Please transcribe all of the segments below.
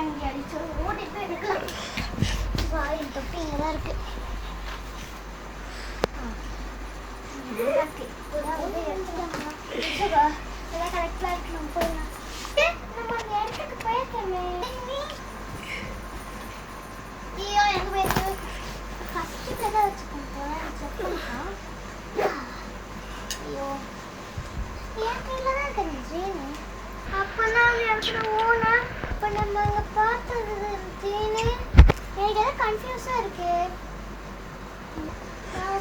இங்கே அடிச்சு ஓடி போய் எடுக்கலாம். வாயில் தொப்பி இங்கே தான் இருக்கு. கரெக்டாக இருக்கு. நம்ம போயிடலாம். நம்ம அந்த இடத்துக்கு போயிருக்கோமே. ஐயோ எங்கே போயிருக்கு? ஃபஸ்ட்டு கதை வச்சுக்கோங்க. செக் பண்ணிக்கலாம். ஐயோ என் கையில் தான் இருக்குது ஜீனு. அப்போனா அந்த இடத்துல ஓனா இப்போ நம்ம அங்கே பார்த்தது ஜீனு. எனக்கு எதாவது கன்ஃபியூஸாக இருக்கு.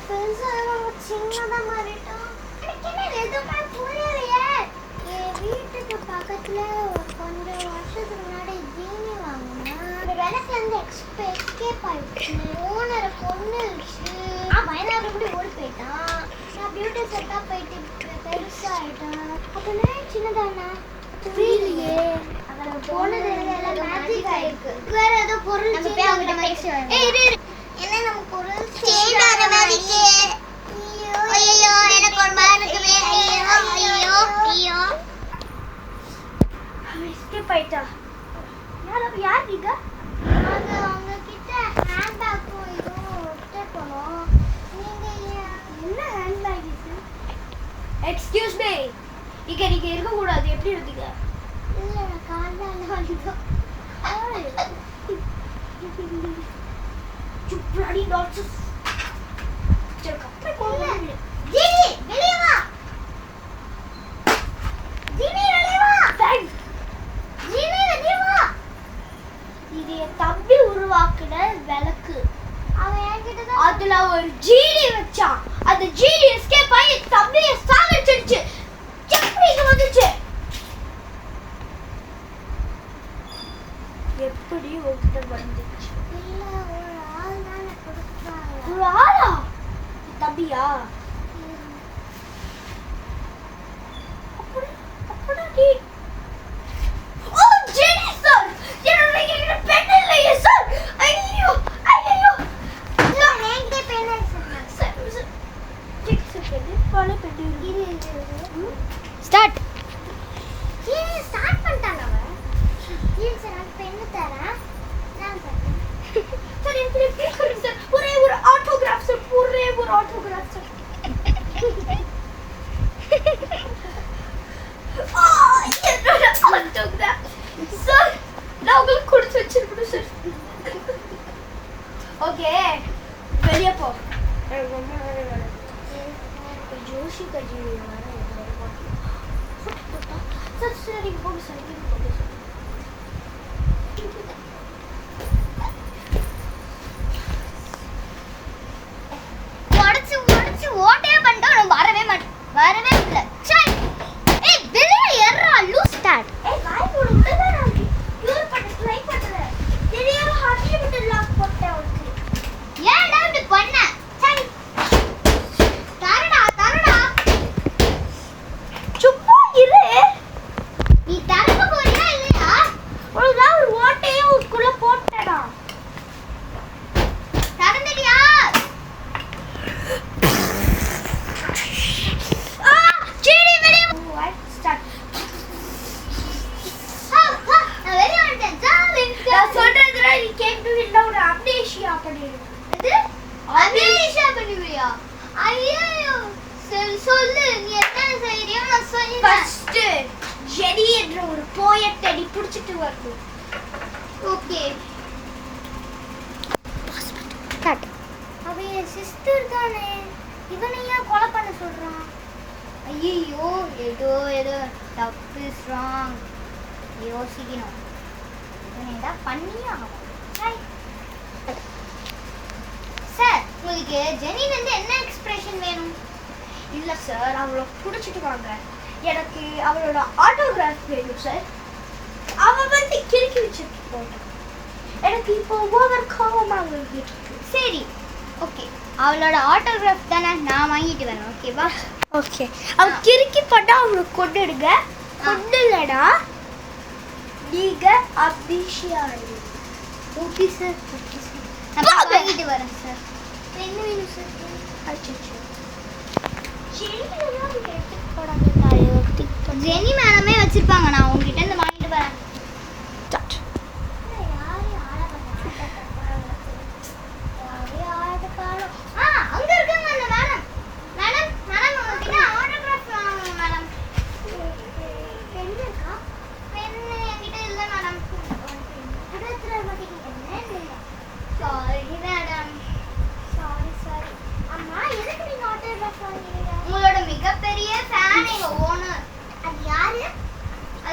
பெருசாக நம்ம சின்னதாக மாறிட்டோம். எனக்கு என்ன எதுவுமே புரியலையே. என் வீட்டுக்கு பக்கத்தில் கொஞ்சம் வருஷத்துக்கு முன்னாடி ஜீனி வாங்கினா அந்த விளக்குலேருந்து எஸ்கேப் ஆகிடுச்சு. ஓனரை கொன்னுடுச்சு. பயனாக கூட ஓடி போயிட்டான். நான் பியூட்டி செட்டாக போயிட்டு பெருசாகிட்டேன். அப்படின்னா சின்னதாண்ணா புரியலையே. அதில் போனது எல்லாம் மேஜிக் ஆகிருக்கு. வேற ஏதோ பொருள் என்ன நம்ம பொருள் எனக்கு ஒரு மாதிரி இருக்குமே. ஐயோ ஐயோ எஸ்கேப் ஆயிட்டா. யார் நீங்க? அவங்க கிட்ட ஹேண்ட் பேக்கும் இதுவும் விட்டு போனோம். நீங்க என்ன ஹேண்ட் பேக் இது? எக்ஸ்கியூஸ் மீ, இங்க நீங்க இருக்க கூடாது. எப்படி இருந்தீங்க? இல்ல நான் காலைல வந்தோம். சுப்ராடி டாட்ஸ் चल போங்க. ஜினி வெளிய வா. ஜினி வெளிய வா. தேங்க்ஸ். ஜினி வெளிய வா. இது தம்பி உருவாக்குன விளக்கு. அவன் என்கிட்ட தான் அதுல ஒரு ஜினி வச்சான். அந்த ஜினி எஸ்கேப் ஆகி தம்பியை சாகடிச்சிடுச்சு. எப்படி இது வந்துச்சு? எப்படி உன்கிட்ட வந்துச்சு? இல்ல ஒரு ஆள் தானே கொடுத்தாங்க. ஒரு ஆளா? தம்பியா? அப்படி நீ ஓ ஜெனி சார், என்னோட என்கிட்ட பென் இல்லையே சார். ஐயோ ஐயோ நான் என்கிட்ட பென் இல்லை சார். செக் செகண்ட் பாலே பென் இரு. ஸ்டார்ட். ஏய் ஸ்டார்ட் பண்ணிட்டாங்க அவன். ஏன் சார் நான் பென் தரேன். நான் தரேன். சரி சரி ப்ளீஸ் கரெக்ட் சார். ஒரே ஒரு ஆட்டோகிராஃப் சார். ஒரே ஒரு ஆட்டோகிராஃப் சார். என்னோட ஆட்டோகிராஃப் சார் நான் உங்களுக்கு கொடுத்து வச்சிருக்கணும் சார். ஓகே வெளியே போ. ஜோஷி கஜி சார். சரி போங்க சார். ஓட்டே பண்ணிட்டோம். வரவே மாட்டேன். வரவே இல்லை. சரி ஏய் வெளியே ஏறா லூஸ் ஸ்டார்ட். ஏய் வாய் மூடு. உள்ளதா நான் யூர் பண்ண ட்ரை பண்றேன். தெரியாம ஹார்ட்லி விட்டு லாக் போட்டேன் உனக்கு. ஏன்டா இப்படி பண்ண? சரி தரடா தரடா. சும்மா இரு. நீ தரக்க போறியா இல்லையா? ஒழுங்கா ஒரு ஓட்டையே உனக்குள்ள போட்டேடா. தரந்தடியா? சொல்லு நீ என்ன செய்யறியோ நான் சொல்றேன். ஃபர்ஸ்ட் ஜெனி என்ற ஒரு போயட் அடி புடிச்சிட்டு வரணும். Okay cut. அவ என் சிஸ்டர் தானே. இவனை ஏன் கொலை பண்ண சொல்றான்? ஐயோ ஏதோ தப்பு இஸ் ராங். யோசிக்கணும். இவனை ஏதாவது பண்ணியே ஆகும். சார் உங்களுக்கு ஜெனிலேருந்து என்ன எக்ஸ்பிரஷன் வேணும்? இல்லை சார் அவளை பிடிச்சிட்டு வாங்க. எனக்கு அவளோட ஆட்டோகிராஃப் வேணும் சார். அவள் வந்து கிறுக்கி வச்சுட்டு போட்டான். எனக்கு இப்போ ஓவர் கோவமாக வந்துட்டு. சரி ஓகே அவளோட ஆட்டோகிராஃப் தானே நான் வாங்கிட்டு வரேன். ஓகேவா? ஓகே அவள் கிறுக்கி போட்டால் அவளை கொண்டுடுங்க. கொண்டு இல்லைடா நீங்கள் அபிஷியாடு. ஓகே சார் ஓகே சார் நான் வாங்கிட்டு வரேன் சார். என்ன வேணும் சார்? அச்சோ ஜெனி மேடமே வச்சிருப்பாங்க. நான் உங்ககிட்ட இருந்து வாங்கிட்டு வரேன்.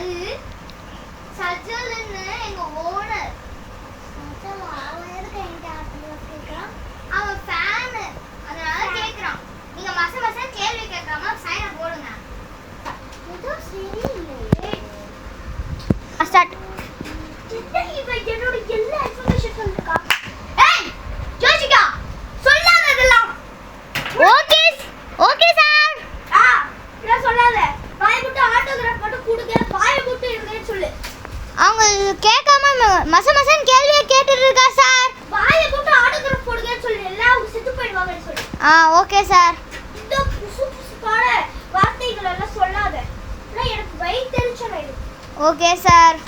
அது சஜல்னு எங்க ஓனர். அவன் எதுக்கு என்கிட்ட ஆர்டர் கேட்குறான்? அவன் ஃபேனு, அதனால கேட்குறான். நீங்க மச மசம் கேள்வி கேட்காம சைனை போடுங்க. ஏதோ சரியில்லை. ஸ்டார்ட். என்னோட எல்லா இன்ஃபர்மேஷன் சொல்லிருக்கா. ஏய் ஜோசிகா, சொல்லாததெல்லாம். Okay okay sir. இத சொல்லாத. வாயை விட்டு ஆட்டோகிராஃப் மட்டும் கொடுங்க. வாயை விட்டு இருங்கன்னு சொல்லு. அவங்க கேட்காம மச மசன் கேள்வியை கேட்டுட்டு இருக்கா சார். வாயை விட்டு ஆட்டோகிராஃப் கொடுங்கன்னு சொல்லு. எல்லாம் செத்து போயிடுவாங்கன்னு சொல்லு. Okay sir. இந்த புசு புசுப்பான வார்த்தைகள் எல்லாம் சொல்லாத. இல்ல எனக்கு வயித்தெரிச்சல் ஆயிடும். Okay sir.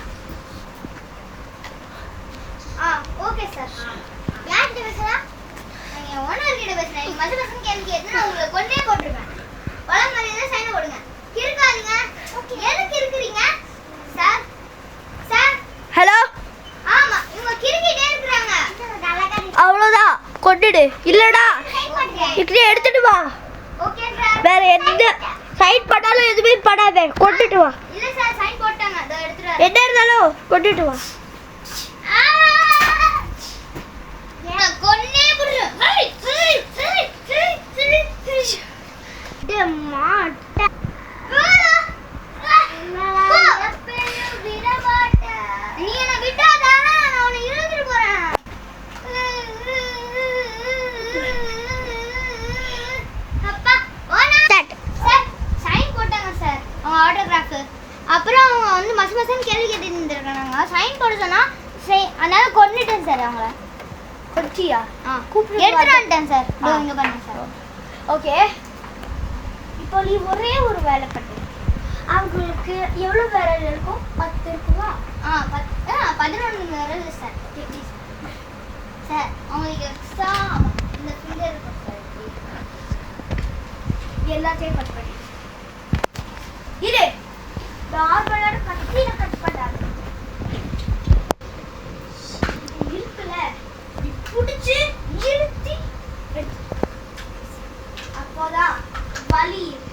Okay sir. யார்கிட்ட பேசுறா? நான் ஓனர் கிட்ட பேசுறேன். நீ மச மசன் கேள்வி கேட்டா நான் உங்களை கொன்னே போட்டுருவேன். வளம் மரியாதை சைனை போடுங்க. கிறுக்காதீங்க. எதுக்கு இருக்கிறீங்க சார்? Sir hello. ஆமா, இவங்க கிறுக்கிட்டே இருக்காங்க. அவ்வளோதான், கொண்டுடு. இல்லடா இப்படி எடுத்துட்டு வா. Okay sir. வேற எந்த சைட் பண்ணாலும் எதுவுமே பண்ணாத, கொண்டுட்டு வா. இல்ல சார், சைன் போட்டாங்க. அதோ எடுத்துட்டு வரேன். என்ன இருந்தாலும் கொண்டுட்டு வா. கொன்னே போடுறேன். மாட்ட நீ என்ன விட்டாதான் நான் உன்னை இழுத்துட்டு போறேன். அப்பா சார் சைன் போட்டாங்க சார். அவங்க ஆட்டோகிராஃப். அப்புறம் அவங்க வந்து மச மசன்னு கேள்வி கேட்டு இருந்திருக்காங்க. சைன் போட சொன்னா அதனால கொன்னுட்டேன் சார். அவங்கள கொச்சியா கூப்பிட்டு எடுத்துட்டு வந்துட்டேன் சார். இங்க பாருங்க சார். ஓகே, இப்போ நீ ஒரே ஒரு வேலை பண்ணு. அவங்களுக்கு எவ்வளோ விரல் இருக்கும்? 10 இருக்குமா? 11 விரல் சார். சார் அவங்களுக்கு எக்ஸ்ட்ரா இந்த ஃபிங்கர் இருக்கும் சார். எல்லாத்தையும் கட் பண்ணி இது நார்மலான கத்தியில கட் பண்ணாது. இருக்குல்ல, நீ பிடிச்சி இழுத்தி அப்போதான் வலி இருக்கும்.